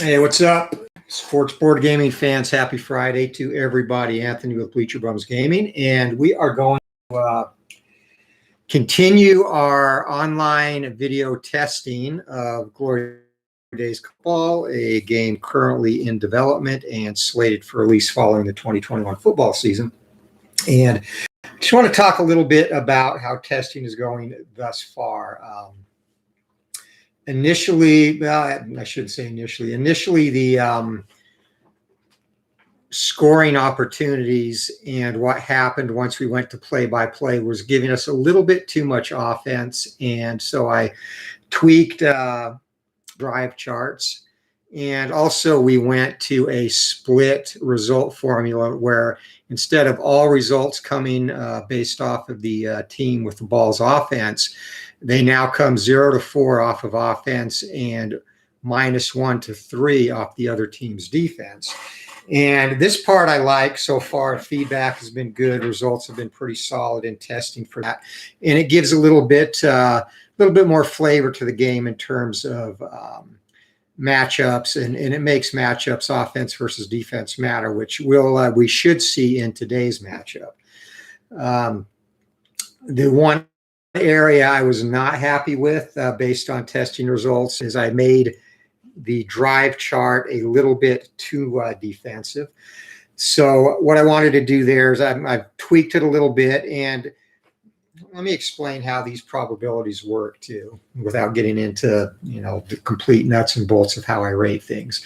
Hey, what's up? Sports board gaming fans, happy Friday to everybody. Anthony with Bleacher Bums Gaming, and we are going to continue our online video testing of Glory Days Football, a game currently in development and slated for release following the 2021 football season. And I just want to talk a little bit about how testing is going thus far. Initially, well, I shouldn't say initially. Initially, the scoring opportunities and what happened once we went to play-by-play was giving us a little bit too much offense. And so I tweaked drive charts. And also we went to a split result formula where instead of all results coming based off of the team with the ball's offense, they now come 0 to 4 off of offense and -1 to 3 off the other team's defense. And this part I like so far. Feedback has been good. Results have been pretty solid in testing for that. And it gives a little bit more flavor to the game in terms of matchups, and it makes matchups offense versus defense matter, which we should see in today's matchup. The one area I was not happy with based on testing results is I made the drive chart a little bit too defensive. So what I wanted to do there is I've tweaked it a little bit, and let me explain how these probabilities work too, without getting into the complete nuts and bolts of how I rate things.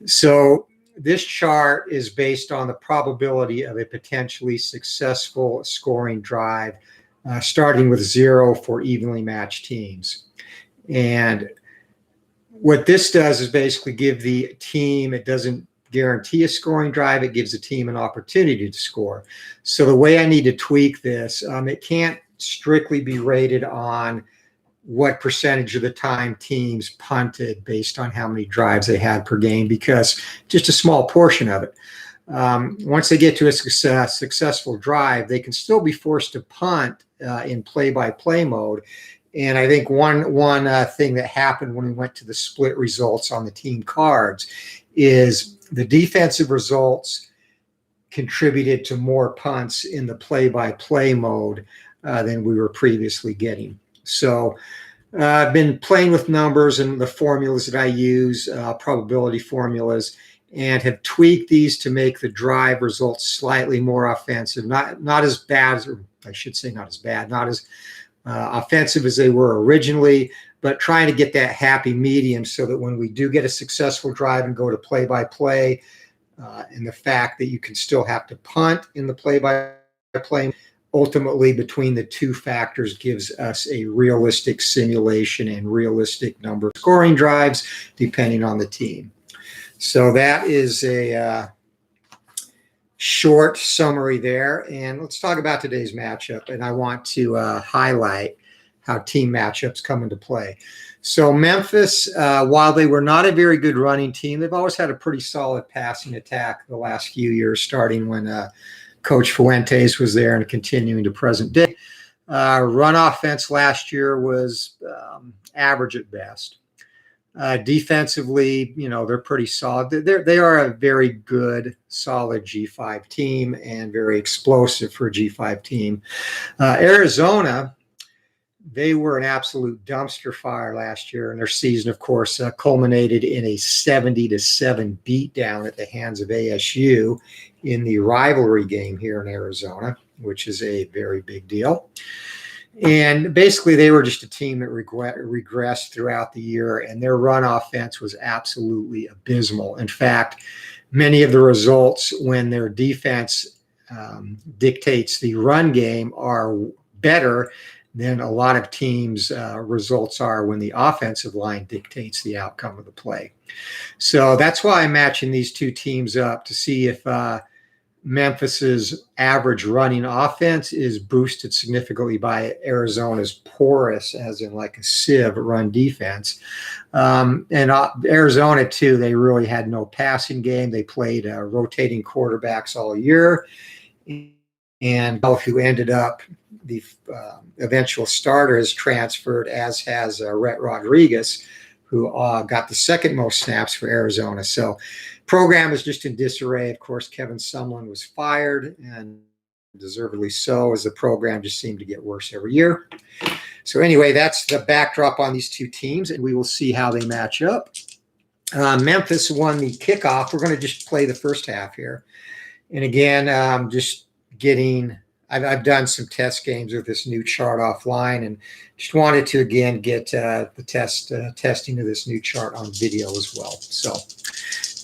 So this chart is based on the probability of a potentially successful scoring drive, starting with 0 for evenly matched teams. And what this does is basically give the team, it doesn't guarantee a scoring drive, it gives the team an opportunity to score. So the way I need to tweak this, it can't strictly be rated on what percentage of the time teams punted based on how many drives they had per game, because just a small portion of it. Once they get to a successful drive, they can still be forced to punt in play-by-play mode. And I think one thing that happened when we went to the split results on the team cards is the defensive results contributed to more punts in the play-by-play mode than we were previously getting. So I've been playing with numbers and the formulas that I use, probability formulas, and have tweaked these to make the drive results slightly more offensive. Not as bad, or I should say not as bad, not as offensive as they were originally, but trying to get that happy medium so that when we do get a successful drive and go to play-by-play, and the fact that you can still have to punt in the play-by-play, ultimately between the two factors gives us a realistic simulation and realistic number of scoring drives depending on the team. So that is a short summary there, and let's talk about today's matchup. And I want to highlight how team matchups come into play. So Memphis, while they were not a very good running team, they've always had a pretty solid passing attack the last few years, starting when Coach Fuentes was there and continuing to present day. Run offense last year was average at best. Defensively, they're pretty solid. They are a very good, solid G5 team and very explosive for a G5 team. Arizona, they were an absolute dumpster fire last year, and their season, of course, culminated in a 70-7 beatdown at the hands of ASU in the rivalry game here in Arizona, which is a very big deal. And basically, they were just a team that regressed throughout the year, and their run offense was absolutely abysmal. In fact, many of the results when their defense dictates the run game are better than a lot of teams' results are when the offensive line dictates the outcome of the play. So that's why I'm matching these two teams up to see if Memphis's average running offense is boosted significantly by Arizona's porous, as in like a sieve, run defense. And Arizona, too, they really had no passing game. They played rotating quarterbacks all year. And both who ended up the eventual starter has transferred, as has Rhett Rodriguez, who got the second most snaps for Arizona. So program is just in disarray. Of course, Kevin Sumlin was fired, and deservedly so, as the program just seemed to get worse every year. So anyway, that's the backdrop on these two teams, and we will see how they match up. Memphis won the kickoff. We're going to just play the first half here. And again, just getting, I've done some test games with this new chart offline, and just wanted to, again, get the testing of this new chart on video as well. So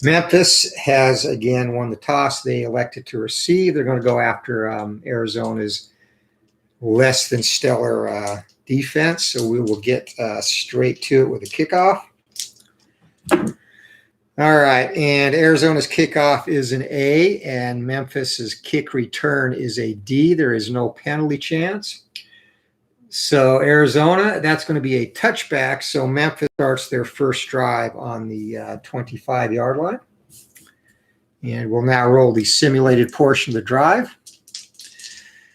Memphis has, again, won the toss. They elected to receive. They're going to go after Arizona's less than stellar defense. So we will get straight to it with a kickoff. All right, and Arizona's kickoff is an A, and Memphis's kick return is a D. There is no penalty chance. So Arizona, that's going to be a touchback. So Memphis starts their first drive on the 25-yard line. And we'll now roll the simulated portion of the drive.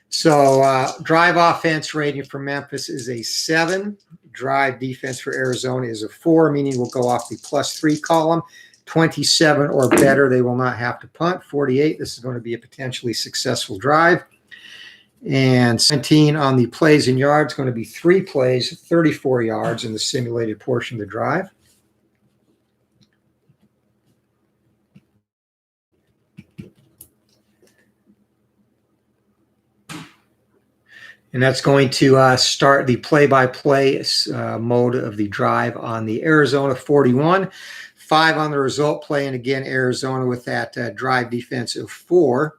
So drive offense rating for Memphis is a 7. Drive defense for Arizona is a 4, meaning we'll go off the +3 column. 27 or better, they will not have to punt. 48, this is going to be a potentially successful drive. And 17 on the plays and yards, going to be 3 plays, 34 yards in the simulated portion of the drive. And that's going to start the play-by-play mode of the drive on the Arizona 41. 5 on the result play, and again, Arizona with that drive defense of 4.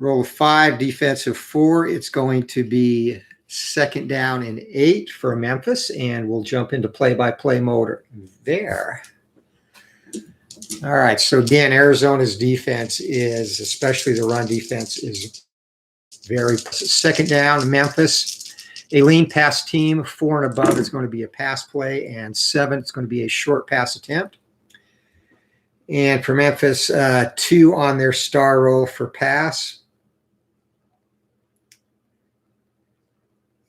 Roll of 5, defense of 4. It's going to be 2nd down and 8 for Memphis, and we'll jump into play-by-play mode there. All right, so again, Arizona's defense is, especially the run defense, is very 2nd down, Memphis. A lean pass team, 4 and above is going to be a pass play, and 7, it's going to be a short pass attempt. And for Memphis, 2 on their star roll for pass.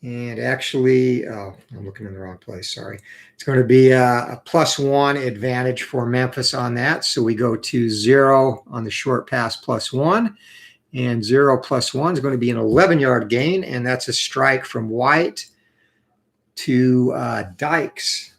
And actually, I'm looking in the wrong place, sorry. It's going to be a +1 advantage for Memphis on that. So we go to 0 on the short pass +1. And 0 + 1 is going to be an 11-yard gain, and that's a strike from White to Dykes.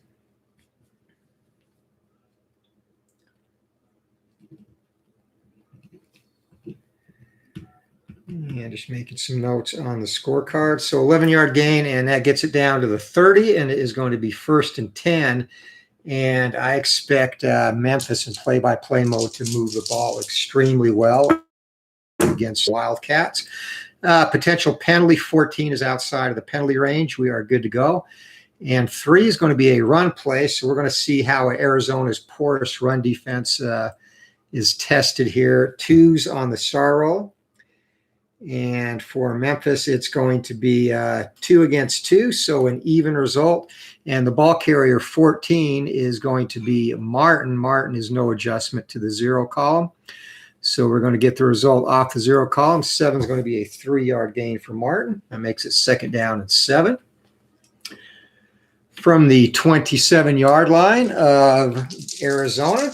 And just making some notes on the scorecard. So 11-yard gain, and that gets it down to the 30, and it is going to be 1st and 10. And I expect Memphis in play-by-play mode to move the ball extremely well against Wildcats. Potential penalty, 14 is outside of the penalty range. We are good to go. And 3 is going to be a run play. So we're going to see how Arizona's porous run defense is tested here. 2's on the star roll. And for Memphis, it's going to be 2 against 2, so an even result. And the ball carrier 14 is going to be Martin. Martin is no adjustment to the 0 column. So we're going to get the result off the 0 column. 7 is going to be a 3-yard gain for Martin. That makes it 2nd down and 7. From the 27-yard line of Arizona,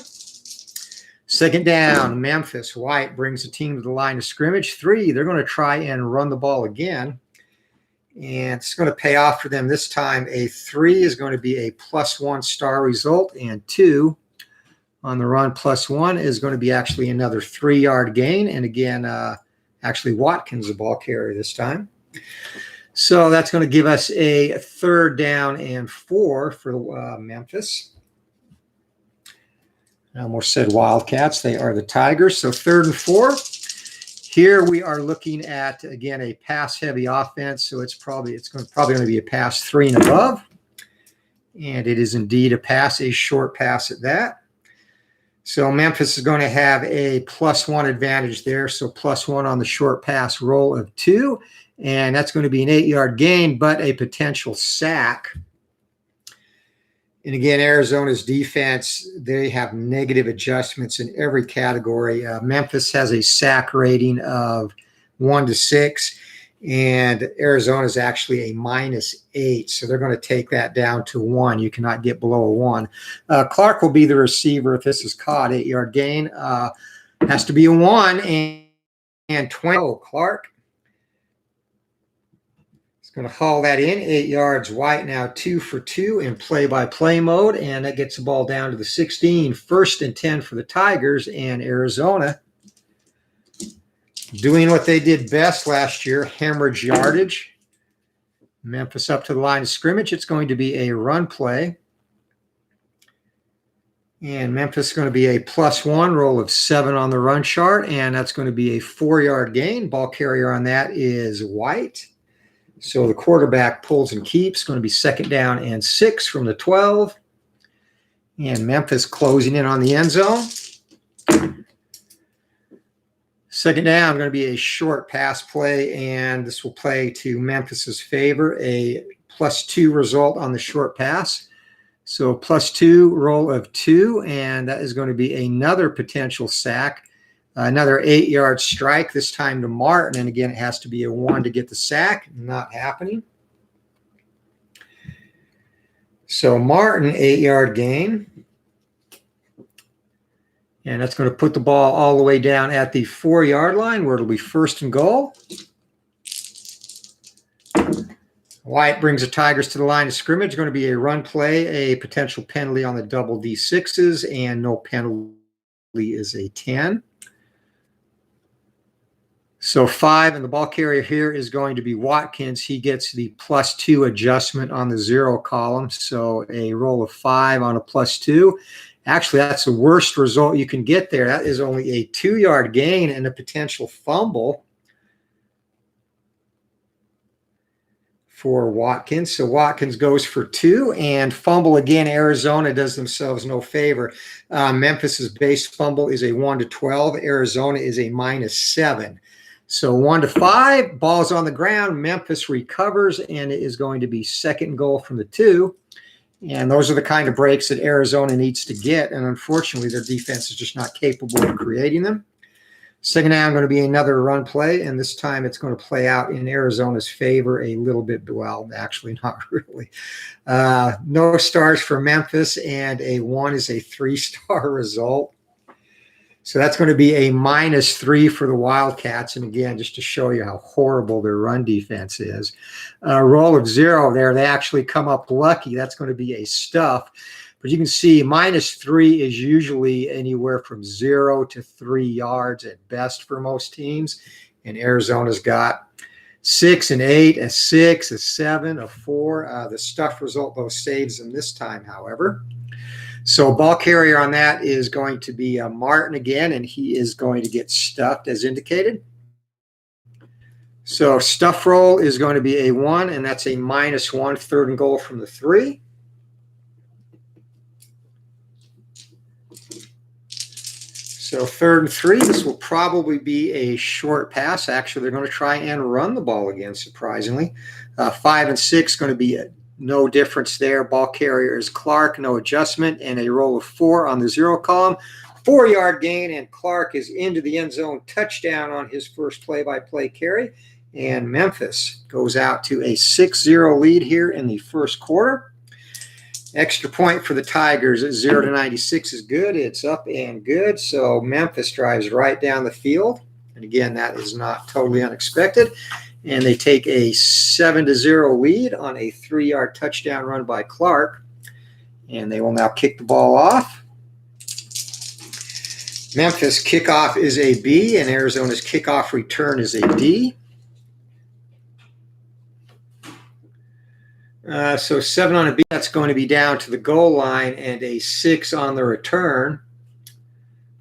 2nd down, Memphis. White brings the team to the line of scrimmage. 3, they're going to try and run the ball again. And it's going to pay off for them this time. A 3 is going to be a +1 star result, and 2 on the run +1 is going to be actually another 3-yard gain. And again, actually Watkins, the ball carrier this time. So that's going to give us a 3rd down and 4 for Memphis. I almost said Wildcats. They are the Tigers. So 3rd and 4. Here we are looking at, again, a pass-heavy offense. So it's probably going to be a pass 3 and above. And it is indeed a pass, a short pass at that. So Memphis is going to have a +1 advantage there. So +1 on the short pass roll of 2. And that's going to be an 8-yard gain, but a potential sack. And again, Arizona's defense, they have negative adjustments in every category. Memphis has a sack rating of 1 to 6. And Arizona is actually a -8, so they're going to take that down to 1. You cannot get below a 1. Clark will be the receiver if this is caught. 8-yard gain. Has to be a 1, and 20. Oh, Clark is going to haul that in. 8 yards. White now 2 for 2 in play-by-play mode, and that gets the ball down to the 16. 1st and 10 for the Tigers, and Arizona doing what they did best last year, hemorrhage yardage. Memphis up to the line of scrimmage. It's going to be a run play. And Memphis is going to be a +1, roll of 7 on the run chart, and that's going to be a 4-yard gain. Ball carrier on that is White. So the quarterback pulls and keeps. Going to be 2nd down and 6 from the 12. And Memphis closing in on the end zone. 2nd down, going to be a short pass play, and this will play to Memphis's favor, a +2 result on the short pass. So +2, roll of 2, and that is going to be another potential sack, another 8-yard strike, this time to Martin, and again, it has to be a 1 to get the sack, not happening. So Martin, 8-yard gain. And that's going to put the ball all the way down at the 4-yard line where it'll be 1st and goal. White brings the Tigers to the line of scrimmage. Going to be a run play, a potential penalty on the double D6s, and no penalty is a 10. So 5, and the ball carrier here is going to be Watkins. He gets the +2 adjustment on the 0 column. So a roll of 5 on a +2. Actually, that's the worst result you can get there. That is only a 2-yard gain and a potential fumble for Watkins. So Watkins goes for 2 and fumble again. Arizona does themselves no favor. Memphis's base fumble is a 1 to 12. Arizona is a -7. So 1 to 5, ball's on the ground. Memphis recovers, and it is going to be 2nd goal from the 2. And those are the kind of breaks that Arizona needs to get. And unfortunately, their defense is just not capable of creating them. 2nd down, going to be another run play. And this time it's going to play out in Arizona's favor a little bit. Well, actually, not really. No stars for Memphis, and a 1 is a 3-star result. So that's going to be a -3 for the Wildcats. And again, just to show you how horrible their run defense is. Roll of 0 there. They actually come up lucky. That's going to be a stuff. But you can see -3 is usually anywhere from 0 to 3 yards at best for most teams. And Arizona's got 6 and 8, a 6, a 7, a 4. The stuff result, though, saves them this time, however. So ball carrier on that is going to be Martin again, and he is going to get stuffed as indicated. So stuff roll is going to be a 1, and that's a -1, 3rd and goal from the 3. So 3rd and 3, this will probably be a short pass. Actually, they're going to try and run the ball again, surprisingly. 5 and 6 going to be no difference there. Ball carrier is Clark, no adjustment, and a roll of 4 on the 0 column. 4-yard gain, and Clark is into the end zone. Touchdown on his first play-by-play carry. And Memphis goes out to a 6-0 lead here in the 1st quarter. Extra point for the Tigers at 0 to 96 is good. It's up and good. So Memphis drives right down the field. And again, that is not totally unexpected. And they take a 7-0 lead on a 3-yard touchdown run by Clark. And they will now kick the ball off. Memphis kickoff is a B, and Arizona's kickoff return is a D. So 7 on a B, that's going to be down to the goal line, and a 6 on the return.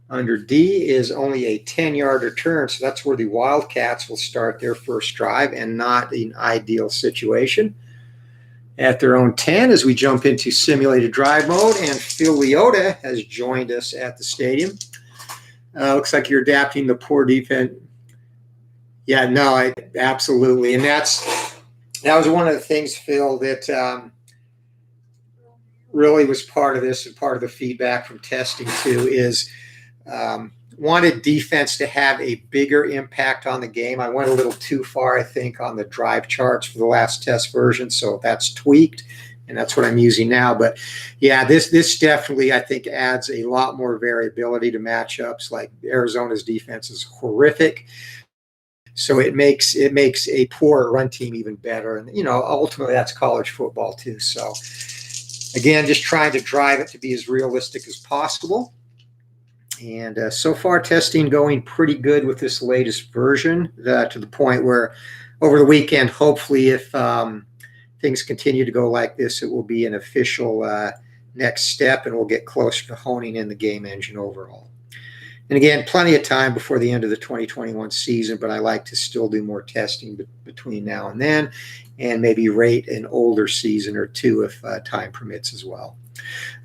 Under D is only a 10-yard return, so that's where the Wildcats will start their first drive, and not an ideal situation. At their own 10 as we jump into simulated drive mode, and Phil Leota has joined us at the stadium. Looks like you're adapting the poor defense. Yeah, no, absolutely. And that was one of the things, Phil, that really was part of this, and part of the feedback from testing too, is wanted defense to have a bigger impact on the game. I went a little too far, I think, on the drive charts for the last test version, so that's tweaked, and that's what I'm using now. But yeah, this definitely, I think, adds a lot more variability to matchups. Like Arizona's defense is horrific, so it makes a poor run team even better. And ultimately, that's college football too. So again, just trying to drive it to be as realistic as possible. And so far, testing going pretty good with this latest version, to the point where over the weekend, hopefully, if things continue to go like this, it will be an official next step, and we'll get closer to honing in the game engine overall. And again, plenty of time before the end of the 2021 season, but I like to still do more testing between now and then, and maybe rate an older season or two if time permits as well.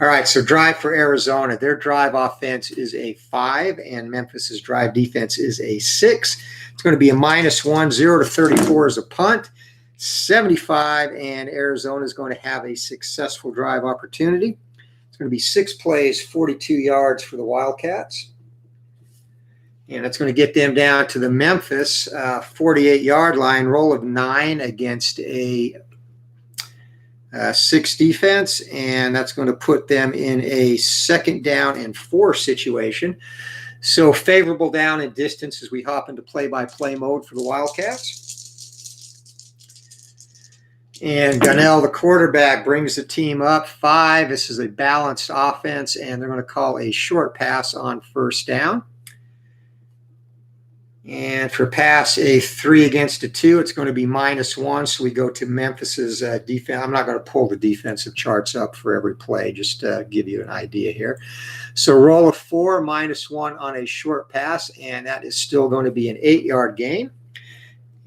All right, so drive for Arizona. Their drive offense is a 5, and Memphis's drive defense is a 6. It's going to be a -1, 0 to 34 is a punt, 75, and Arizona is going to have a successful drive opportunity. It's going to be 6 plays, 42 yards for the Wildcats. And it's going to get them down to the Memphis 48-yard line, roll of 9 against a 6 defense, and that's going to put them in a 2nd down and 4 situation. So favorable down and distance as we hop into play-by-play mode for the Wildcats. And Gunnell, the quarterback, brings the team up 5. This is a balanced offense, and they're going to call a short pass on 1st down. And for pass, a 3 against a 2, it's going to be -1. So we go to Memphis's defense. I'm not going to pull the defensive charts up for every play, just to give you an idea here. So roll of 4, -1 on a short pass, and that is still going to be an 8-yard gain.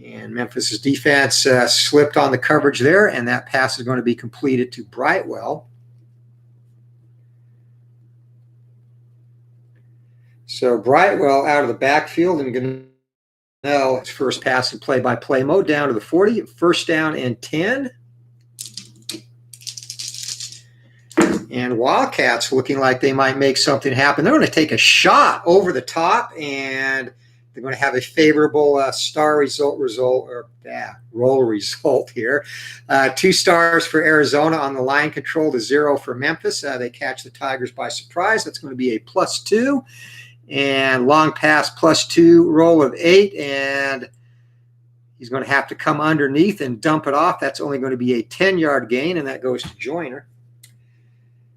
And Memphis's defense slipped on the coverage there, and that pass is going to be completed to Brightwell. So Brightwell out of the backfield, and Gunnell, his first pass in play-by-play mode, down to the 40, 1st down and 10. And Wildcats looking like they might make something happen. They're going to take a shot over the top, and they're going to have a favorable roll result here. 2 stars for Arizona on the line control to 0 for Memphis. They catch the Tigers by surprise. That's going to be a +2. And long pass +2, roll of 8, and he's going to have to come underneath and dump it off. That's only going to be a 10-yard gain, and that goes to Joyner.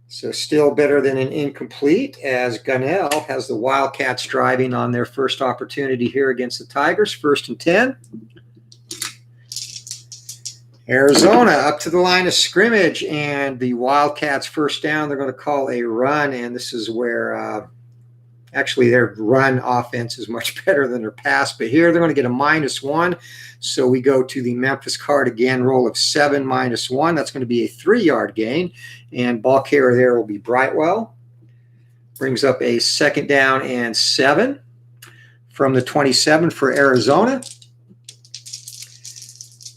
So still better than an incomplete, as Gunnell has the Wildcats driving on their first opportunity here against the Tigers, 1st and 10. Arizona up to the line of scrimmage, and the Wildcats 1st down. They're going to call a run, and this is where actually their run offense is much better than their pass. But here they're going to get a -1. So we go to the Memphis card again, roll of 7, -1. That's going to be a 3-yard gain. And ball carrier there will be Brightwell. Brings up a 2nd down and 7 from the 27 for Arizona.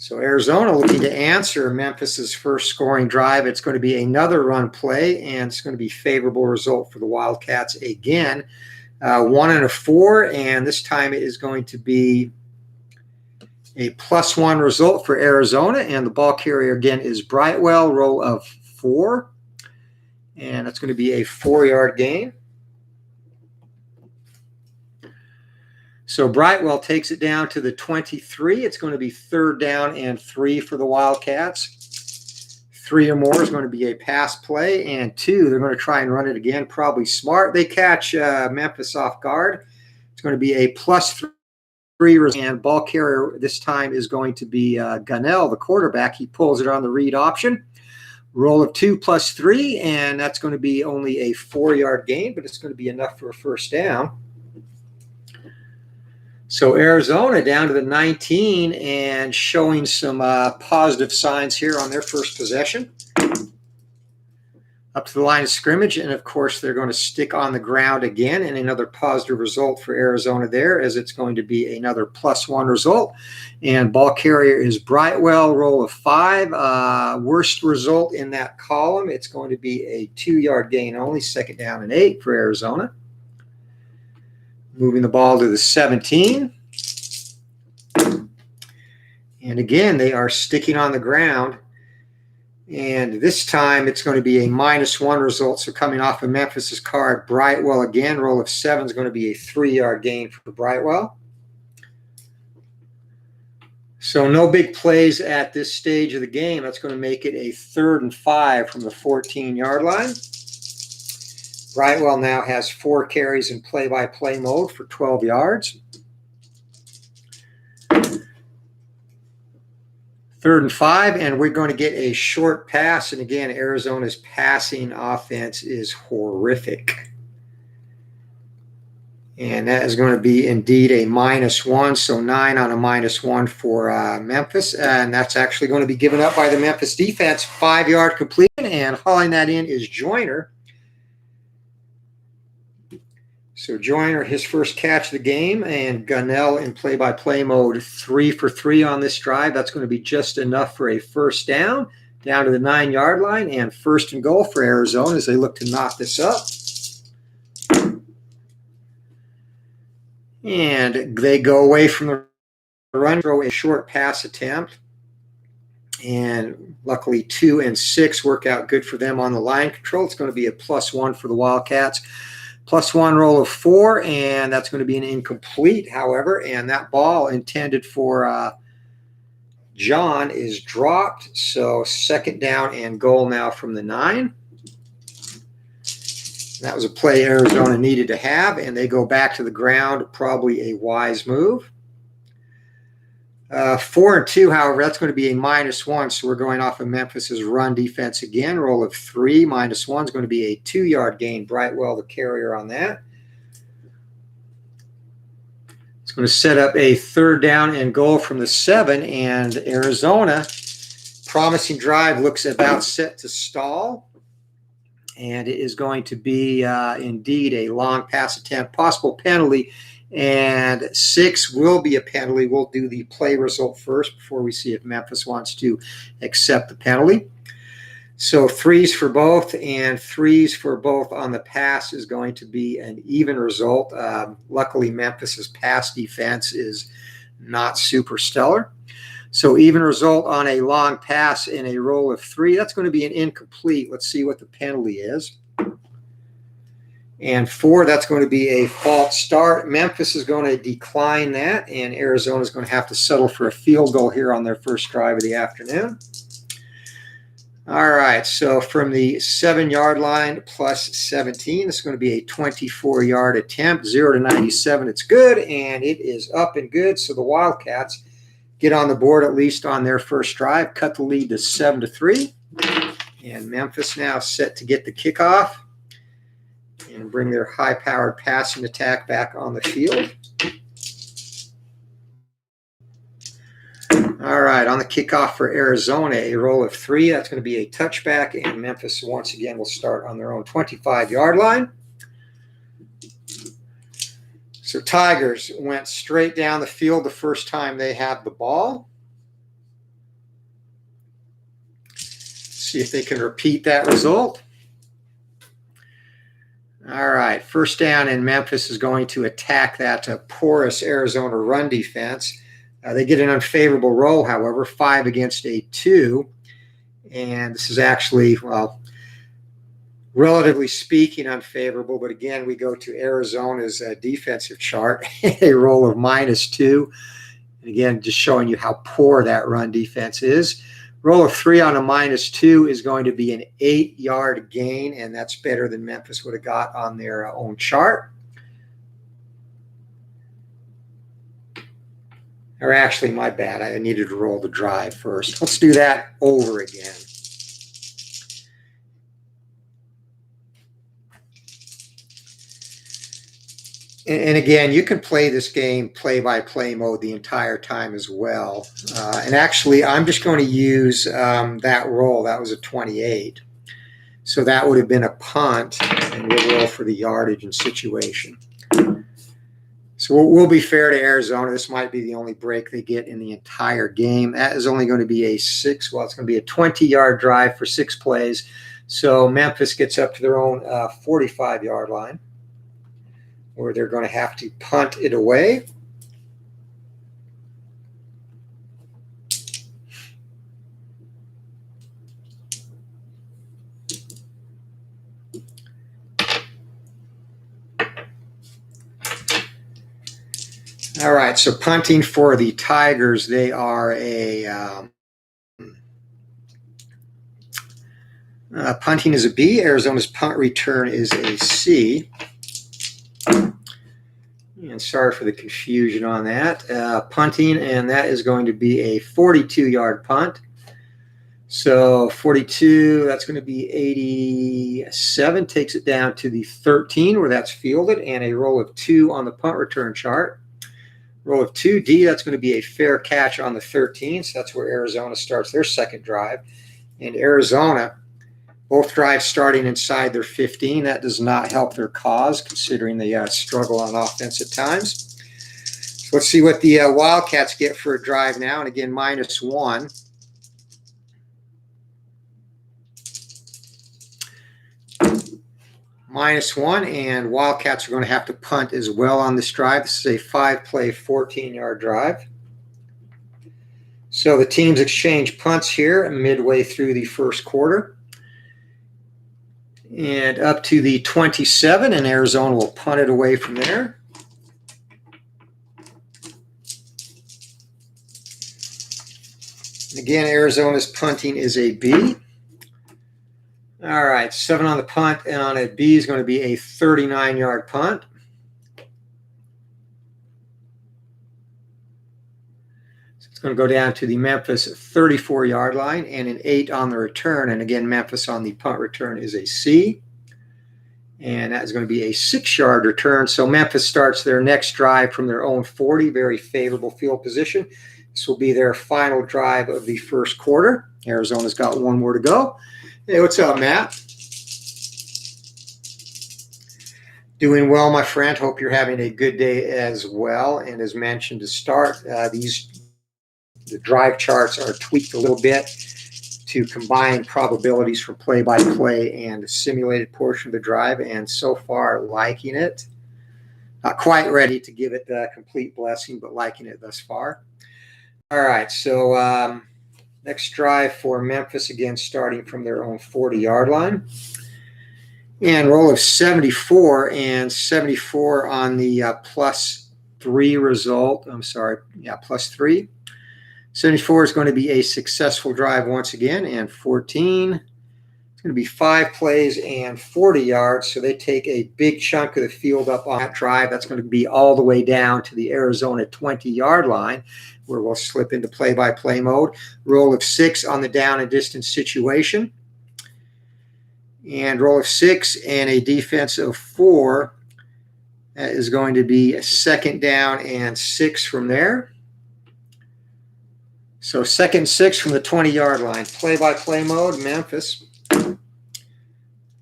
So Arizona looking to answer Memphis's first scoring drive. It's going to be another run play, and it's going to be favorable result for the Wildcats again. 1 and a 4, and this time it is going to be a +1 result for Arizona, and the ball carrier again is Brightwell, roll of 4, and it's going to be a 4-yard gain. So Brightwell takes it down to the 23. It's going to be 3rd down and 3 for the Wildcats. 3 or more is going to be a pass play, and 2, they're going to try and run it again, probably smart. They catch Memphis off guard. It's going to be a +3, and ball carrier this time is going to be Gunnell, the quarterback. He pulls it on the read option. Roll of 2 +3, and that's going to be only a 4-yard gain, but it's going to be enough for a 1st down. So Arizona down to the 19 and showing some positive signs here on their first possession. Up to the line of scrimmage, and of course they're going to stick on the ground again, and another positive result for Arizona there, as it's going to be another +1 result. And ball carrier is Brightwell, roll of 5. Worst result in that column, it's going to be a 2-yard gain only, 2nd down and 8 for Arizona. Moving the ball to the 17. And again, they are sticking on the ground. And this time it's going to be a -1 result. So coming off of Memphis's card, Brightwell again, roll of 7 is going to be a 3-yard gain for Brightwell. So no big plays at this stage of the game. That's going to make it a 3rd and 5 from the 14-yard line. Brightwell now has 4 carries in play-by-play mode for 12 yards. 3rd and 5, and we're going to get a short pass. And again, Arizona's passing offense is horrific. And that is going to be indeed a -1, so 9 on a -1 for Memphis. And that's actually going to be given up by the Memphis defense. 5-yard completion, and hauling that in is Joyner. So Joyner, his first catch of the game, and Gunnell in play-by-play mode, 3 for 3 on this drive. That's going to be just enough for a first down to the 9-yard line, and 1st and goal for Arizona as they look to knock this up. And they go away from the run, throw a short pass attempt. And luckily 2 and 6 work out good for them on the line control. It's going to be a +1 for the Wildcats. +1 roll of 4, and that's going to be an incomplete, however. And that ball intended for John is dropped. So 2nd down and goal now from the 9. That was a play Arizona needed to have, and they go back to the ground, probably a wise move. 4 and 2, however, that's going to be a -1, so we're going off of Memphis's run defense again. Roll of 3, -1 is going to be a 2-yard gain. Brightwell, the carrier on that. It's going to set up a 3rd down and goal from the 7, and Arizona, promising drive, looks about set to stall. And it is going to be indeed a long pass attempt, possible penalty. And 6 will be a penalty. We'll do the play result first before we see if Memphis wants to accept the penalty. So 3s for both, and 3s for both on the pass is going to be an even result. Luckily, Memphis's pass defense is not super stellar. So even result on a long pass in a roll of 3. That's going to be an incomplete. Let's see what the penalty is. And 4, that's going to be a false start. Memphis is going to decline that, and Arizona is going to have to settle for a field goal here on their first drive of the afternoon. All right, so from the 7-yard line +17, this is going to be a 24-yard attempt, 0 to 97. It's good, and it is up and good. So the Wildcats get on the board at least on their first drive, cut the lead to 7 to 3. And Memphis now set to get the kickoff and bring their high-powered passing attack back on the field. All right, on the kickoff for Arizona, a roll of 3. That's going to be a touchback, and Memphis once again will start on their own 25-yard line. So Tigers went straight down the field the first time they had the ball. See if they can repeat that result. All right, 1st down, and Memphis is going to attack that porous Arizona run defense. They get an unfavorable roll, however, 5 against a 2. And this is actually, well, relatively speaking, unfavorable. But again, we go to Arizona's defensive chart, a roll of -2. And again, just showing you how poor that run defense is. Roll of 3 on a -2 is going to be an 8-yard gain, and that's better than Memphis would have got on their own chart. Or actually, my bad. I needed to roll the drive first. Let's do that over again. And again, you can play this game play-by-play mode the entire time as well. And actually, I'm just going to use that roll. That was a 28. So that would have been a punt, and we'll roll for the yardage and situation. So we'll be fair to Arizona. This might be the only break they get in the entire game. That is only going to be a 6. Well, it's going to be a 20-yard drive for 6 plays. So Memphis gets up to their own 45-yard line. where they're going to have to punt it away. All right, so punting for the Tigers, they are a punting is a B. Arizona's punt return is a C. And sorry for the confusion on that. Punting, and that is going to be a 42-yard punt. So 42, that's going to be 87, takes it down to the 13 where that's fielded, and a roll of 2 on the punt return chart. Roll of 2, D, that's going to be a fair catch on the 13, so that's where Arizona starts their second drive. And Arizona, both drives starting inside their 15. That does not help their cause, considering they struggle on offense at times. So let's see what the Wildcats get for a drive now. And again, -1. -1, and Wildcats are going to have to punt as well on this drive. This is a 5-play, 14-yard drive. So the teams exchange punts here midway through the first quarter. And up to the 27, and Arizona will punt it away from there. Again, Arizona's punting is a B. All right, 7 on the punt, and on a B is going to be a 39-yard punt. So it's going to go down to the Memphis 34-yard line, and an 8 on the return. And again, Memphis on the punt return is a C. And that is going to be a 6-yard return. So Memphis starts their next drive from their own 40, very favorable field position. This will be their final drive of the first quarter. Arizona's got 1 more to go. Hey, what's up, Matt? Doing well, my friend. Hope you're having a good day as well. And as mentioned to start, the drive charts are tweaked a little bit to combine probabilities from play-by-play and the simulated portion of the drive. And so far, liking it. Not quite ready to give it the complete blessing, but liking it thus far. All right, so next drive for Memphis, again, starting from their own 40-yard line. And roll of 74, and 74 on the +3 result. I'm sorry, yeah, +3. 74 is going to be a successful drive once again, and 14. It's going to be 5 plays and 40 yards, so they take a big chunk of the field up on that drive. That's going to be all the way down to the Arizona 20-yard line, where we'll slip into play-by-play mode. Roll of 6 on the down and distance situation. And roll of 6 and a defense of 4. That is going to be a 2nd down and 6 from there. So 2nd and 6 from the 20-yard line. Play-by-play mode, Memphis.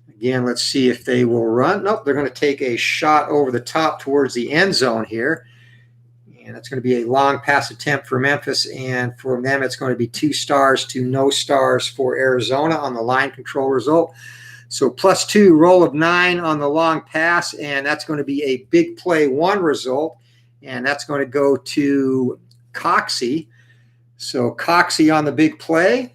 Again, let's see if they will run. Nope, they're going to take a shot over the top towards the end zone here. And that's going to be a long pass attempt for Memphis. And for them, it's going to be 2 stars to no stars for Arizona on the line control result. So +2, roll of 9 on the long pass. And that's going to be a big play 1 result. And that's going to go to Coxie. So Coxie on the big play.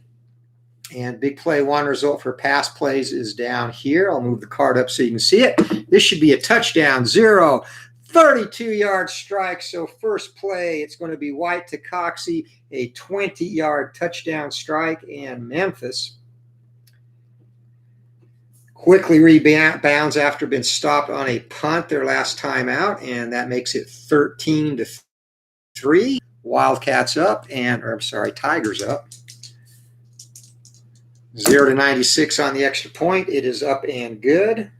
And big play 1 result for pass plays is down here. I'll move the card up so you can see it. This should be a touchdown. 0. 32-yard strike. So first play, it's going to be White to Coxie, a 20-yard touchdown strike, and Memphis quickly rebounds after being stopped on a punt their last time out, and that makes it 13-3. Wildcats up, Tigers up. 0-96 on the extra point. It is up and good.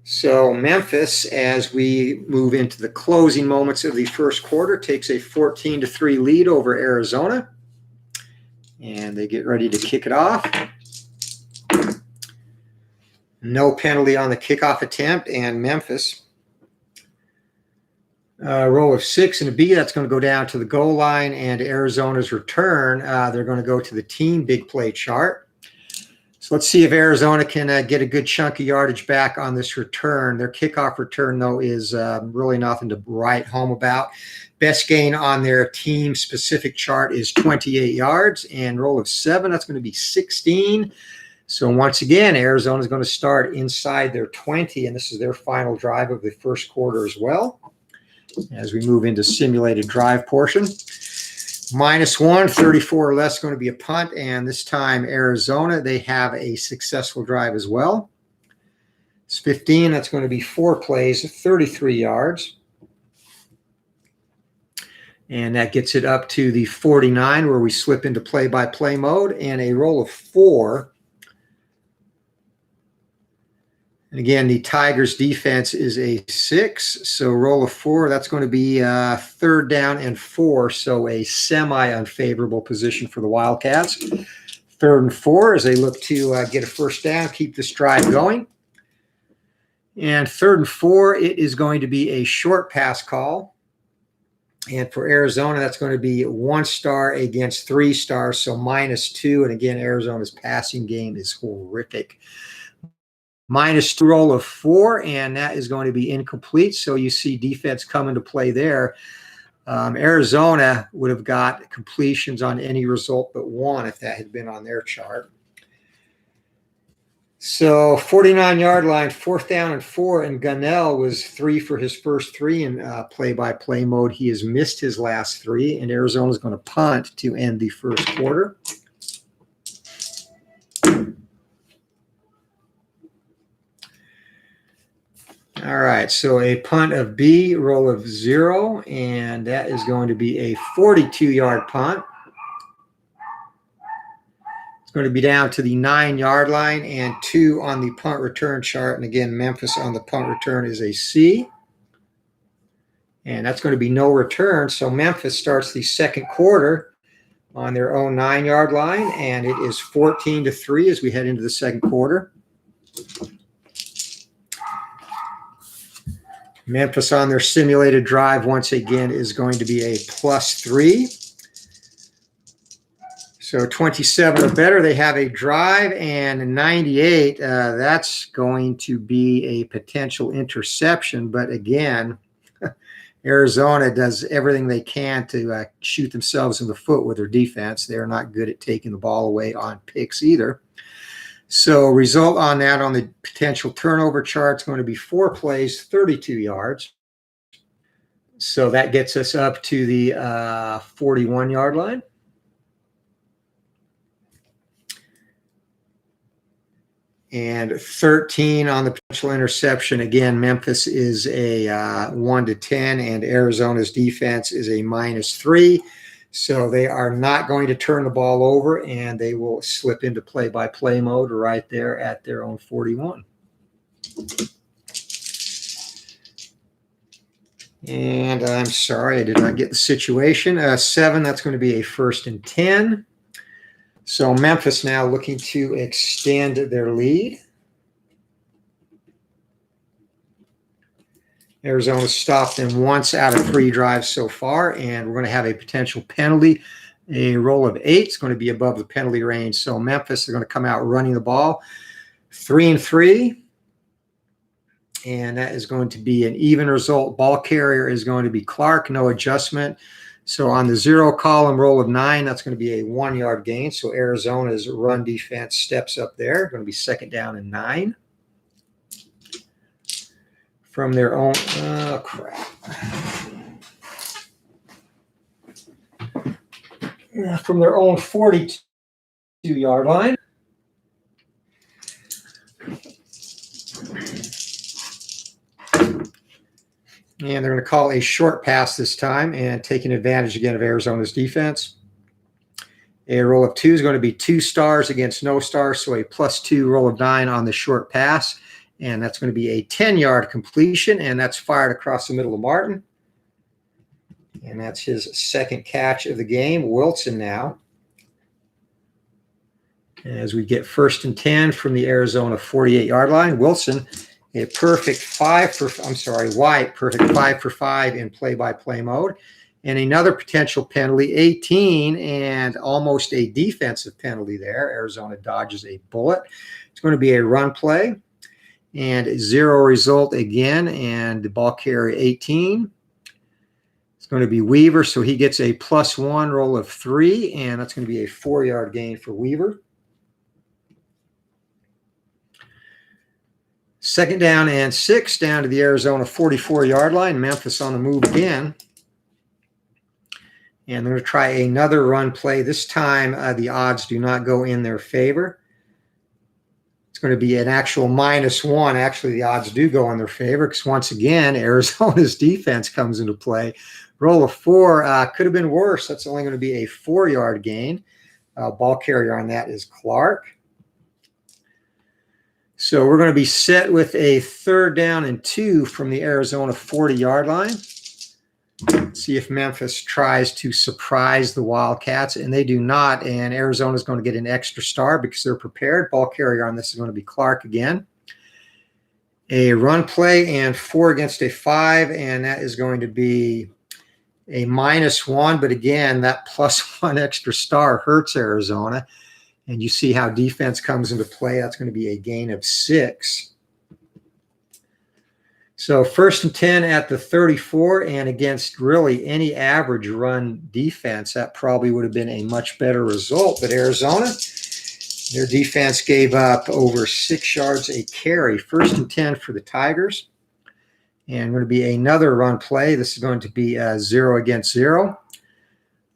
So Memphis, as we move into the closing moments of the first quarter, takes a 14-3 lead over Arizona. And they get ready to kick it off. No penalty on the kickoff attempt, and Memphis. Roll of 6 and a B, that's going to go down to the goal line, and Arizona's return, they're going to go to the team big play chart. So let's see if Arizona can get a good chunk of yardage back on this return. Their kickoff return, though, is really nothing to write home about. Best gain on their team-specific chart is 28 yards, and roll of 7, that's going to be 16. So once again, Arizona is going to start inside their 20, and this is their final drive of the first quarter as well. As we move into simulated drive portion. -1, 34 or less, going to be a punt, and this time Arizona, they have a successful drive as well. It's 15, that's going to be 4 plays, 33 yards. And that gets it up to the 49, where we slip into play-by-play mode, and a roll of 4. And again, the Tigers defense is a 6, so roll of 4, that's going to be 3rd down and 4, so a semi-unfavorable position for the Wildcats. 3rd and 4 as they look to get a first down, keep this drive going. And 3rd and 4, it is going to be a short pass call. And for Arizona, that's going to be 1 star against 3 stars, so -2. And again, Arizona's passing game is horrific. -2, roll of 4, and that is going to be incomplete. So you see defense come into play there. Arizona would have got completions on any result but 1 if that had been on their chart. So 49-yard line, 4th down and 4, and Gunnell was 3 for his first 3 in play-by-play mode. He has missed his last 3, and Arizona is going to punt to end the first quarter. All right, so a punt of B, roll of 0, and that is going to be a 42-yard punt. It's going to be down to the 9-yard line, and 2 on the punt return chart. And again, Memphis on the punt return is a C. And that's going to be no return. So Memphis starts the second quarter on their own 9-yard line, and it is 14-3 as we head into the second quarter. Memphis on their simulated drive once again is going to be a +3. So 27 or better, they have a drive, and 98, that's going to be a potential interception. But again, Arizona does everything they can to shoot themselves in the foot with their defense. They're not good at taking the ball away on picks either. So result on that on the potential turnover chart is going to be 4 plays, 32 yards. So that gets us up to the 41-yard line. And 13 on the potential interception. Again, Memphis is a 1-10, and Arizona's defense is a -3. So they are not going to turn the ball over, and they will slip into play-by-play mode right there at their own 41. And I'm sorry, I did not get the situation. 7, that's going to be a 1st and 10. So Memphis now looking to extend their lead. Arizona stopped them once out of 3 drives so far, and we're going to have a potential penalty. A roll of 8 is going to be above the penalty range. So Memphis is going to come out running the ball. 3 and 3. And that is going to be an even result. Ball carrier is going to be Clark, no adjustment. So on the 0 column, roll of 9, that's going to be a 1-yard gain. So Arizona's run defense steps up there. Going to be 2nd down and 9. From their own, oh crap. From their own 42-yard line. And they're going to call a short pass this time, and taking advantage again of Arizona's defense. A roll of 2 is going to be 2 stars against no stars, so a +2 roll of 9 on the short pass. And that's going to be a 10-yard completion, and that's fired across the middle of Martin. And that's his 2nd catch of the game. Wilson now. As we get 1st and 10 from the Arizona 48-yard line. Wilson, a perfect 5 for, White, perfect 5 for 5 in play-by-play mode. And another potential penalty, 18, and almost a defensive penalty there. Arizona dodges a bullet. It's going to be a run play. And 0 result again, and the ball carrier 18. It's going to be Weaver, so he gets a +1 roll of 3, and that's going to be a 4-yard gain for Weaver. 2nd down and 6, down to the Arizona 44-yard line. Memphis on the move again. And they're going to try another run play. This time, the odds do not go in their favor. It's going to be an actual -1. Actually, the odds do go in their favor because, once again, Arizona's defense comes into play. Roll of 4 could have been worse. That's only going to be a 4-yard gain. Ball carrier on that is Clark. So we're going to be set with a 3rd down and 2 from the Arizona 40-yard line. See if Memphis tries to surprise the Wildcats, and they do not. And Arizona is going to get an extra star because they're prepared. Ball carrier on this is going to be Clark again. A run play and 4 against a 5, and that is going to be a -1. But again, that +1 extra star hurts Arizona. And you see how defense comes into play. That's going to be a gain of 6. So 1st and 10 at the 34, and against really any average run defense, that probably would have been a much better result. But Arizona, their defense gave up over 6 yards a carry. 1st and 10 for the Tigers. And going to be another run play. This is going to be 0 against 0.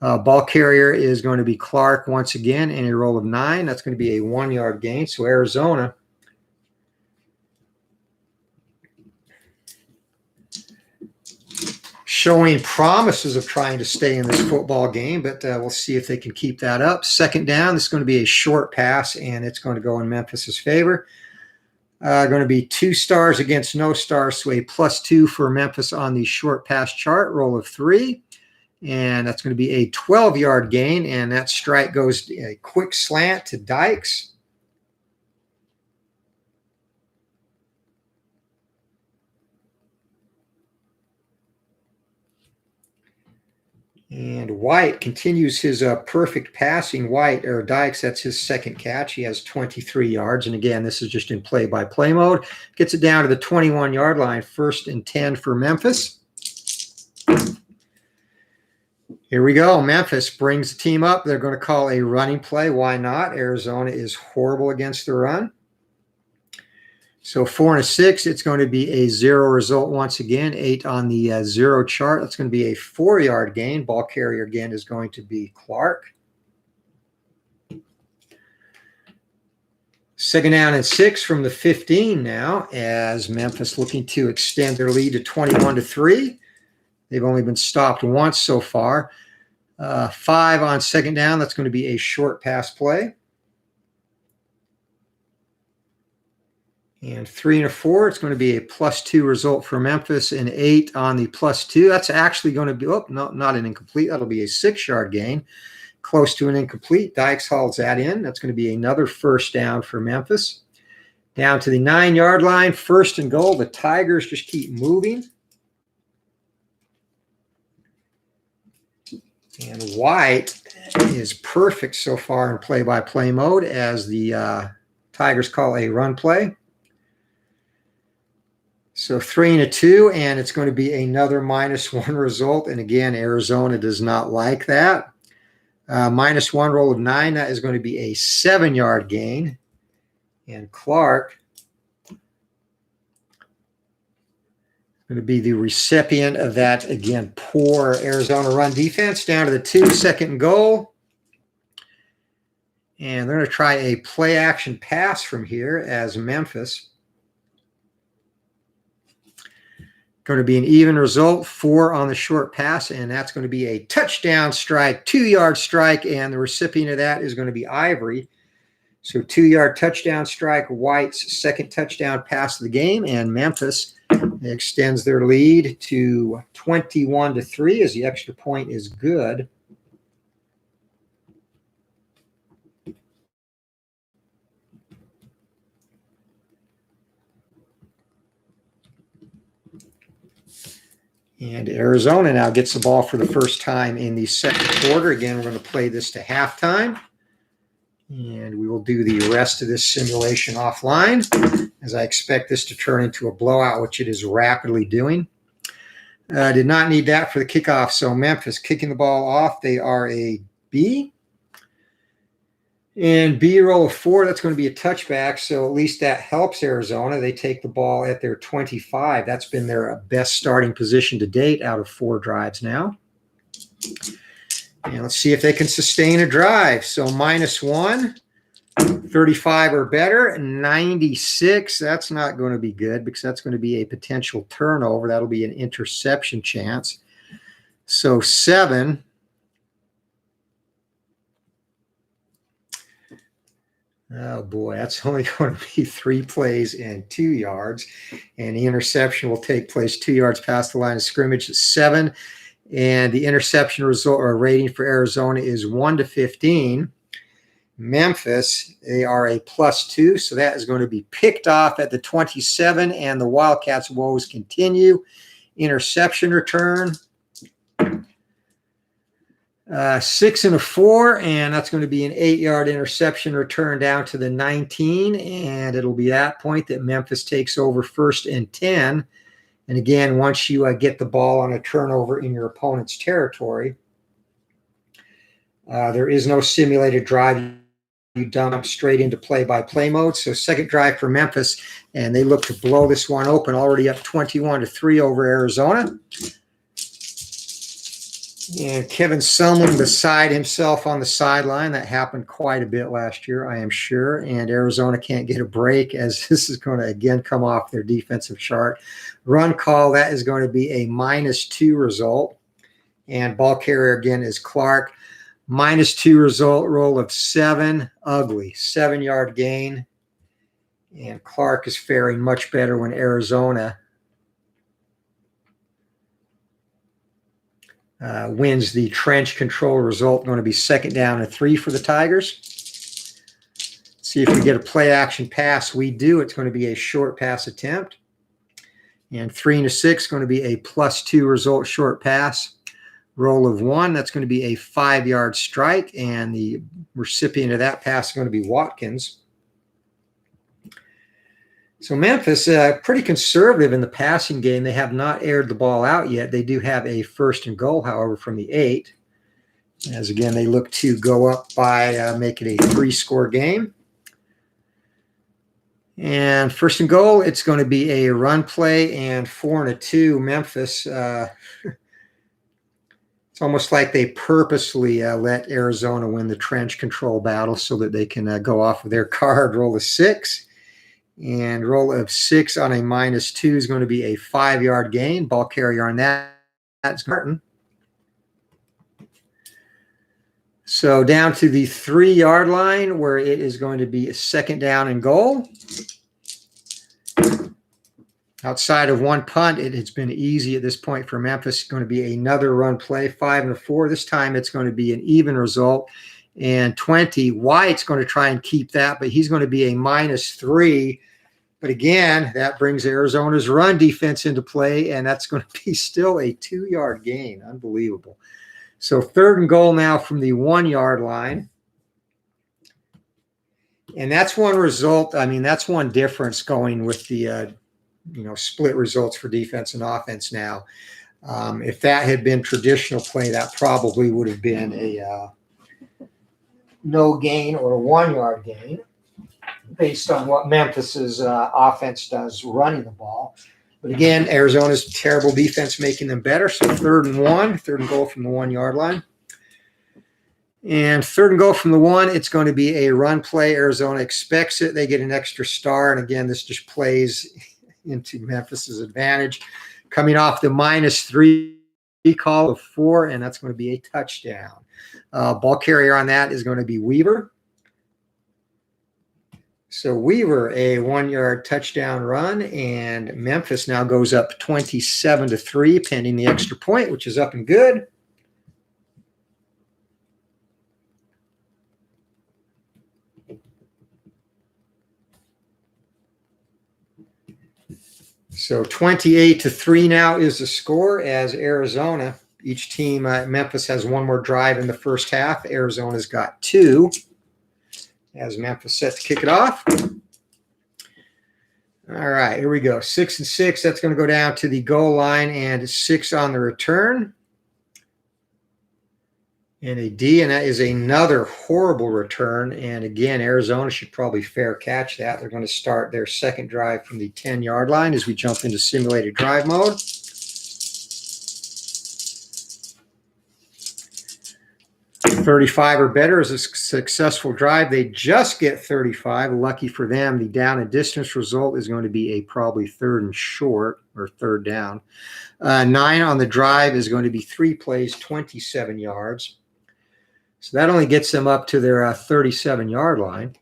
Ball carrier is going to be Clark once again, and a roll of 9. That's going to be a 1-yard gain. So Arizona showing promises of trying to stay in this football game, but we'll see if they can keep that up. 2nd down, this is going to be a short pass, and it's going to go in Memphis's favor. Going to be 2 stars against no stars, so a +2 for Memphis on the short pass chart. Roll of 3, and that's going to be a 12-yard gain, and that strike goes a quick slant to Dykes. And White continues his perfect passing. Dykes, that's his 2nd catch. He has 23 yards. And again, this is just in play-by-play mode. Gets it down to the 21-yard line. 1st and 10 for Memphis. Here we go. Memphis brings the team up. They're going to call a running play. Why not? Arizona is horrible against the run. So 4 and 6, it's going to be a 0 result once again. 8 on the 0 chart. That's going to be a 4-yard gain. Ball carrier again is going to be Clark. 2nd down and 6 from the 15 now, as Memphis looking to extend their lead to 21-3. They've only been stopped once so far. 5 on 2nd down. That's going to be a short pass play. And 3 and a 4, it's going to be a +2 result for Memphis, and 8 on the +2. That's actually going to be, oh, no, not an incomplete. That'll be a 6-yard gain, close to an incomplete. Dykes hauls that in. That's going to be another 1st down for Memphis. Down to the 9-yard line, 1st and goal. The Tigers just keep moving. And White is perfect so far in play-by-play mode as the Tigers call a run play. So 3 and 2, and it's going to be another -1 result. And again, Arizona does not like that. -1 roll of 9, that is going to be a 7-yard gain. And Clark going to be the recipient of that, again, poor Arizona run defense. Down to the 2, 2nd and goal. And they're going to try a play-action pass from here as Memphis. Going to be an even result, 4 on the short pass, and that's going to be a touchdown strike, 2-yard strike, and the recipient of that is going to be Ivory. So 2-yard touchdown strike, White's 2nd touchdown pass of the game, and Memphis extends their lead to 21-3 as the extra point is good. And Arizona now gets the ball for the first time in the second quarter. Again, we're going to play this to halftime. And we will do the rest of this simulation offline, as I expect this to turn into a blowout, which it is rapidly doing. Did not need that for the kickoff. So Memphis kicking the ball off. They are a B. And B roll of 4, that's going to be a touchback. So at least that helps Arizona. They take the ball at their 25. That's been their best starting position to date out of 4 drives now. And let's see if they can sustain a drive. So -1, 35 or better, 96. That's not going to be good because that's going to be a potential turnover. That'll be an interception chance. So 7. Oh boy, that's only going to be 3 plays and 2 yards. And the interception will take place 2 yards past the line of scrimmage at 7. And the interception result or rating for Arizona is 1 to 15. Memphis, they are a +2. So that is going to be picked off at the 27. And the Wildcats' woes continue. Interception return. 6 and a 4, and that's going to be an 8-yard interception return down to the 19, and it'll be that point that Memphis takes over 1st and 10. And again, once you get the ball on a turnover in your opponent's territory, there is no simulated drive. You dump straight into play-by-play mode. So second drive for Memphis, and they look to blow this one open, already up 21-3 over Arizona. And Kevin Sumlin beside himself on the sideline. That happened quite a bit last year, I am sure. And Arizona can't get a break, as this is going to again come off their defensive chart. Run call, that is going to be a -2 result. And ball carrier again is Clark. -2 result, roll of 7. Ugly. 7-yard gain. And Clark is faring much better when Arizona wins the trench control result. Going to be 2nd down and 3 for the Tigers. See if we get a play action pass. We do. It's going to be a short pass attempt. And 3 and a 6, going to be a +2 result, short pass. Roll of 1. That's going to be a 5-yard strike. And the recipient of that pass is going to be Watkins. So Memphis, pretty conservative in the passing game. They have not aired the ball out yet. They do have a 1st and goal, however, from the 8. As again, they look to go up by making a 3-score game. And 1st and goal, it's going to be a run play, and 4 and a 2. Memphis, it's almost like they purposely let Arizona win the trench control battle so that they can go off of their card. Roll of 6. And roll of 6 on a -2 is going to be a 5-yard gain. Ball carrier on that's Martin. So down to the 3-yard line, where it is going to be a 2nd down and goal. Outside of one punt, it has been easy at this point for Memphis. It's going to be another run play, 5 and a 4. This time it's going to be an even result. And 20. White's going to try and keep that, but he's going to be a -3. But again, that brings Arizona's run defense into play, and that's going to be still a 2-yard gain. Unbelievable. So 3rd and goal now from the 1-yard line. And that's one result. I mean, that's one difference going with the split results for defense and offense now. If that had been traditional play, that probably would have been a no gain or a 1-yard gain, based on what Memphis's offense does running the ball. But again, Arizona's terrible defense making them better. So 3rd and 1, 3rd and goal from the 1-yard line. And 3rd and goal from the 1, it's going to be a run play. Arizona expects it. They get an extra star. And again, this just plays into Memphis's advantage. Coming off the -3 call of 4, and that's going to be a touchdown. Ball carrier on that is going to be Weaver. So Weaver, a 1-yard touchdown run, and Memphis now goes up 27-3, pending the extra point, which is up and good. So 28-3 now is the score as Arizona. Each team, Memphis has one more drive in the first half. Arizona's got two. As Memphis set to kick it off. All right, here we go. 6 and 6. That's going to go down to the goal line and 6 on the return. And a D, and that is another horrible return. And again, Arizona should probably fair catch that. They're going to start their second drive from the 10-yard line as we jump into simulated drive mode. .35 or better is a successful drive. They just get 35. Lucky for them, the down and distance result is going to be a probably third and short or third down. 9 on the drive is going to be 3 plays, 27 yards. So that only gets them up to their 37-yard line.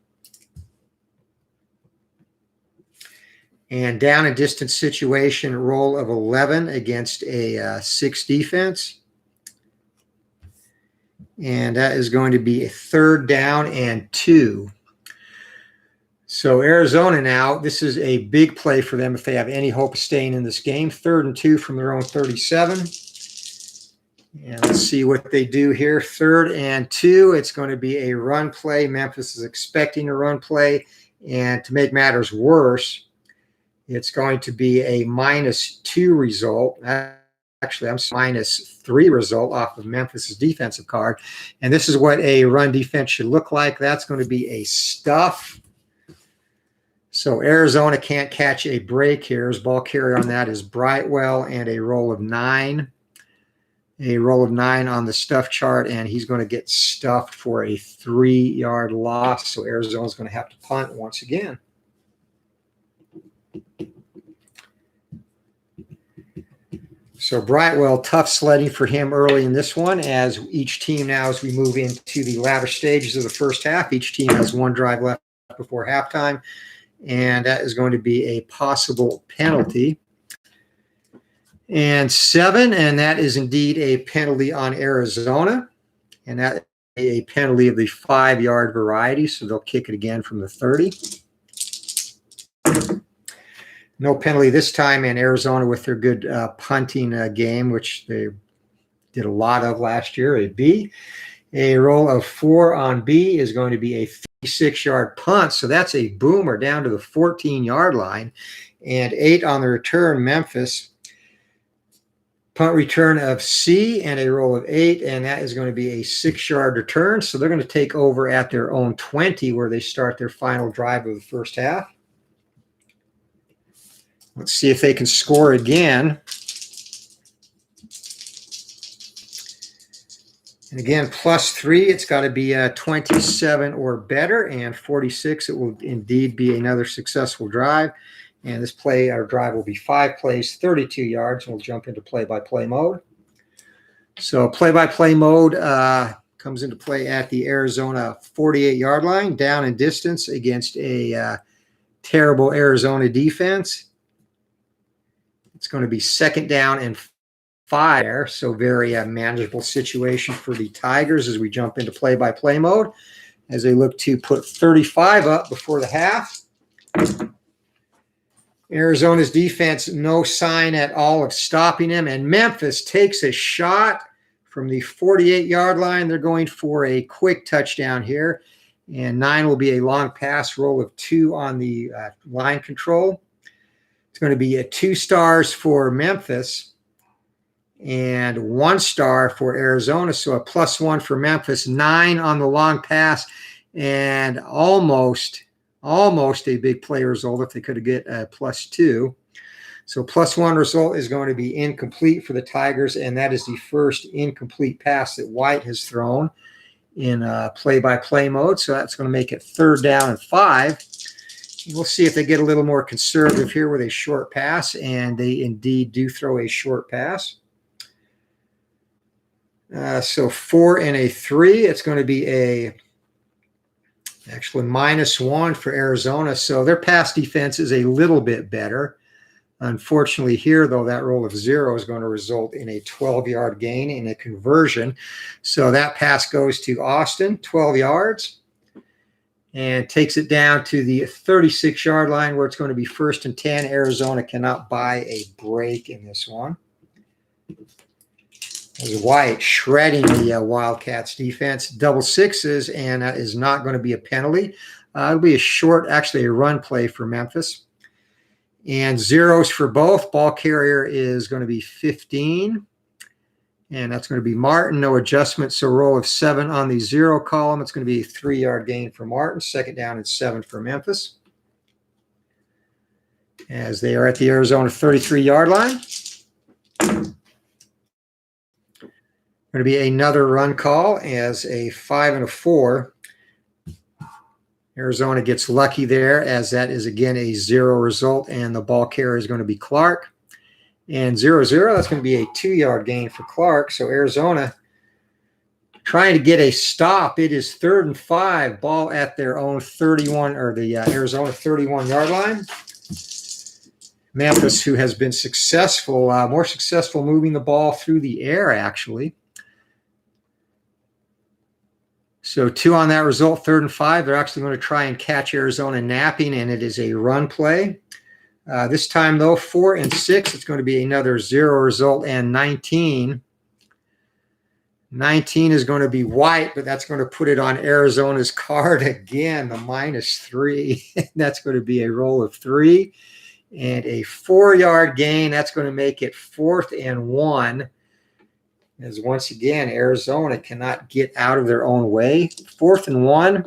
And down and distance situation, roll of 11 against a 6 defense. And that is going to be a third down and 2. So Arizona now, this is a big play for them if they have any hope of staying in this game. 3rd and 2 from their own 37. And let's see what they do here. 3rd and 2. It's going to be a run play. Memphis is expecting a run play. And to make matters worse, it's going to be a -2 result. Actually, I'm -3 result off of Memphis's defensive card. And this is what a run defense should look like. That's going to be a stuff. So Arizona can't catch a break here. His ball carrier on that is Brightwell and a roll of 9. A roll of 9 on the stuff chart, and he's going to get stuffed for a 3-yard loss. So Arizona's going to have to punt once again. So Brightwell, tough sledding for him early in this one, as each team now, as we move into the latter stages of the first half, each team has one drive left before halftime, and that is going to be a possible penalty. And 7, and that is indeed a penalty on Arizona, and that is a penalty of the 5-yard variety, so they'll kick it again from the 30. No penalty this time, and Arizona with their good punting game, which they did a lot of last year, a B. A roll of 4 on B is going to be a 56-yard punt, so that's a boomer down to the 14-yard line. And 8 on the return, Memphis. Punt return of C and a roll of 8, and that is going to be a 6-yard return. So they're going to take over at their own 20 where they start their final drive of the first half. Let's see if they can score again. And again, +3, it's got to be 27 or better, and 46, it will indeed be another successful drive. And this play, our drive will be 5 plays, 32 yards, and we'll jump into play-by-play mode. So play-by-play mode comes into play at the Arizona 48-yard line, down in distance against a terrible Arizona defense. It's going to be 2nd down and 5 there, so very manageable situation for the Tigers as we jump into play-by-play mode, as they look to put 35 up before the half. Arizona's defense, no sign at all of stopping him, and Memphis takes a shot from the 48-yard line. They're going for a quick touchdown here, and 9 will be a long pass, roll of 2 on the line control. It's going to be 2 stars for Memphis and 1 star for Arizona. So a +1 for Memphis, 9 on the long pass, and almost a big play result if they could get a +2. So +1 result is going to be incomplete for the Tigers, and that is the first incomplete pass that White has thrown in play-by-play mode. So that's going to make it 3rd down and 5. We'll see if they get a little more conservative here with a short pass, and they indeed do throw a short pass. So 4 and a 3. It's going to be actually -1 for Arizona. So their pass defense is a little bit better. Unfortunately here, though, that roll of 0 is going to result in a 12-yard gain in a conversion. So that pass goes to Austin, 12 yards. and takes it down to the 36-yard line where it's going to be 1st and 10. Arizona cannot buy a break in this one. There's White shredding the Wildcats defense. Double sixes, and that is not going to be a penalty. It'll be a short, actually a run play for Memphis. And zeros for both. Ball carrier is going to be 15. And that's going to be Martin. No adjustment, so roll of 7 on the 0 column. It's going to be a 3-yard gain for Martin. 2nd down and 7 for Memphis. As they are at the Arizona 33-yard line. Going to be another run call as a 5 and a 4. Arizona gets lucky there as that is, again, a 0 result, and the ball carrier is going to be Clark. And 0-0, that's going to be a 2-yard gain for Clark. So Arizona trying to get a stop. It is 3rd and 5, ball at their own 31, or the Arizona 31-yard line. Memphis, who has been successful, more successful moving the ball through the air, actually. So 2 on that result, 3rd and 5. They're actually going to try and catch Arizona napping, and it is a run play. This time, though, 4 and 6. It's going to be another 0 result, and 19. 19 is going to be White, but that's going to put it on Arizona's card again, the -3. That's going to be a roll of 3. And a 4-yard gain. That's going to make it 4th and 1. As once again, Arizona cannot get out of their own way. 4th and 1.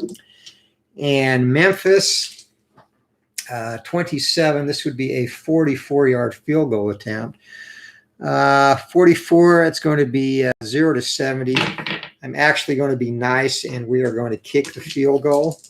And Memphis, 27. This would be a 44-yard field goal attempt. 44, it's going to be 0 to 70. I'm actually going to be nice, and we are going to kick the field goal.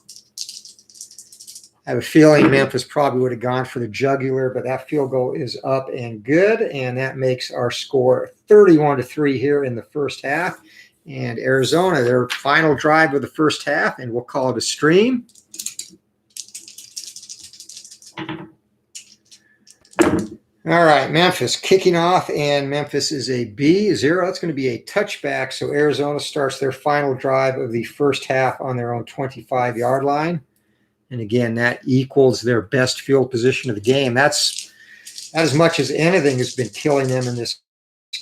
I have a feeling Memphis probably would have gone for the jugular, but that field goal is up and good, and that makes our score 31-3 here in the first half. And Arizona, their final drive of the first half, and we'll call it a stream. All right, Memphis kicking off, and Memphis is a B0. That's going to be a touchback, so Arizona starts their final drive of the first half on their own 25-yard line. And again, that equals their best field position of the game. That's as much as anything has been killing them in this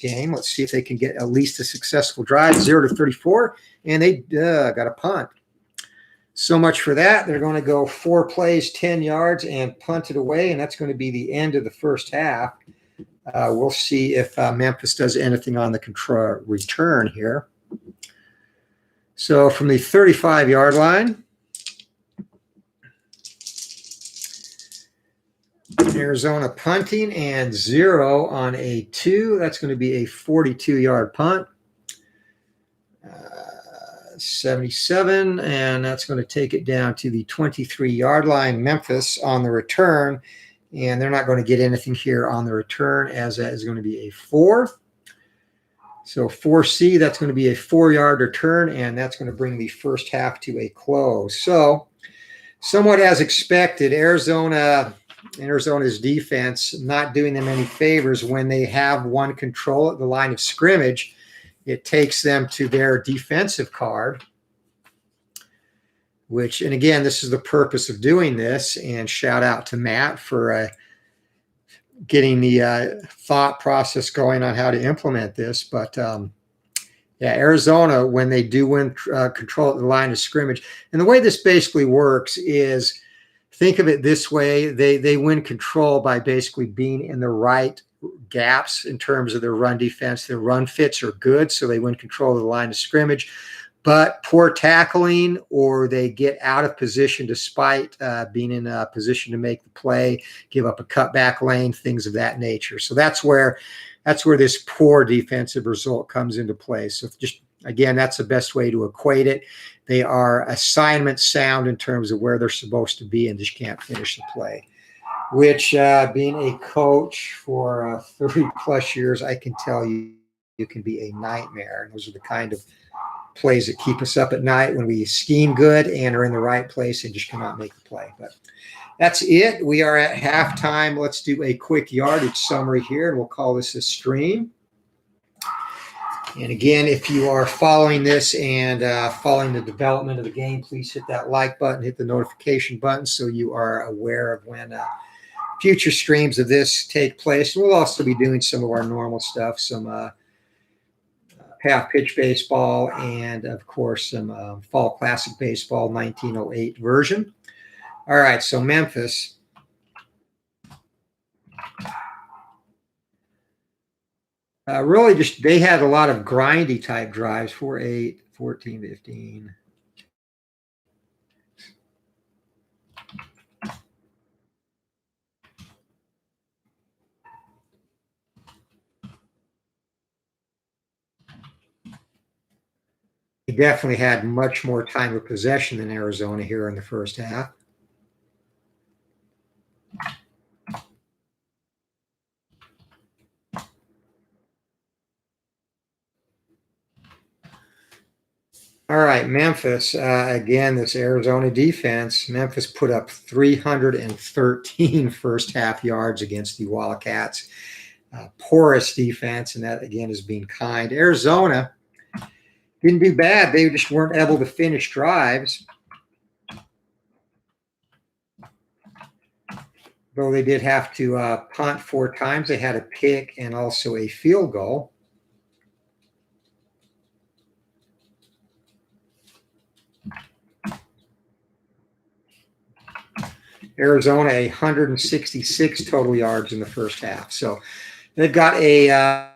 game. Let's see if they can get at least a successful drive. 0 to 34, and they got a punt. So much for that. They're going to go 4 plays, 10 yards, and punt it away, and that's going to be the end of the first half. We'll see if Memphis does anything on the control return here. So from the 35-yard line, Arizona punting, and 0 on a 2. That's going to be a 42-yard punt. 77, and that's going to take it down to the 23-yard line. Memphis on the return, and they're not going to get anything here on the return, as that is going to be a 4. So 4C, that's going to be a 4-yard return, and that's going to bring the first half to a close. So somewhat as expected, Arizona's defense not doing them any favors when they have one control at the line of scrimmage. It takes them to their defensive card, which, and again, this is the purpose of doing this, and shout out to Matt for getting the thought process going on how to implement this. But yeah, Arizona, when they do win control at the line of scrimmage, and the way this basically works is, think of it this way, they win control by basically being in the right gaps in terms of their run defense. Their run fits are good, so they win control of the line of scrimmage. But poor tackling, or they get out of position despite being in a position to make the play, give up a cutback lane, things of that nature. So that's where this poor defensive result comes into play. So just, again, that's the best way to equate it. They are assignment sound in terms of where they're supposed to be and just can't finish the play, which being a coach for 30-plus years, I can tell you, it can be a nightmare. And those are the kind of plays that keep us up at night when we scheme good and are in the right place and just cannot make the play. But that's it. We are at halftime. Let's do a quick yardage summary here, and we'll call this a stream. And again, if you are following this and following the development of the game, please hit that like button, hit the notification button so you are aware of when future streams of this take place. We'll also be doing some of our normal stuff, some half pitch baseball, and of course some fall classic baseball 1908 version. All right, so Memphis. Really just, they had a lot of grindy type drives, 4-8, 14, 15. He definitely had much more time of possession than Arizona here in the first half. All right, Memphis. Again, this Arizona defense, Memphis put up 313 first half yards against the Wildcats. Porous defense, and that, again, is being kind. Arizona didn't do bad. They just weren't able to finish drives. Though they did have to punt 4 times. They had a pick and also a field goal. Arizona, 166 total yards in the first half. So they've got a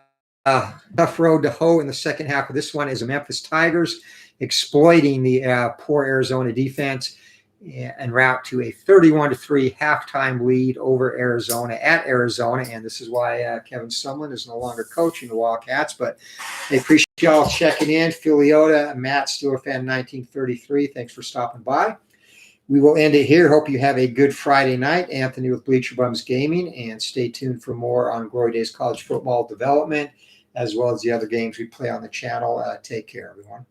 tough road to hoe in the second half of this one as the Memphis Tigers exploiting the poor Arizona defense en route to a 31-3 halftime lead over Arizona at Arizona. And this is why Kevin Sumlin is no longer coaching the Wildcats. But I appreciate y'all checking in. Phil Leota, Matt, Steeler Fan 1933. Thanks for stopping by. We will end it here. Hope you have a good Friday night. Anthony with Bleacher Bums Gaming, and stay tuned for more on Glory Days College football development, as well as the other games we play on the channel. Take care, everyone.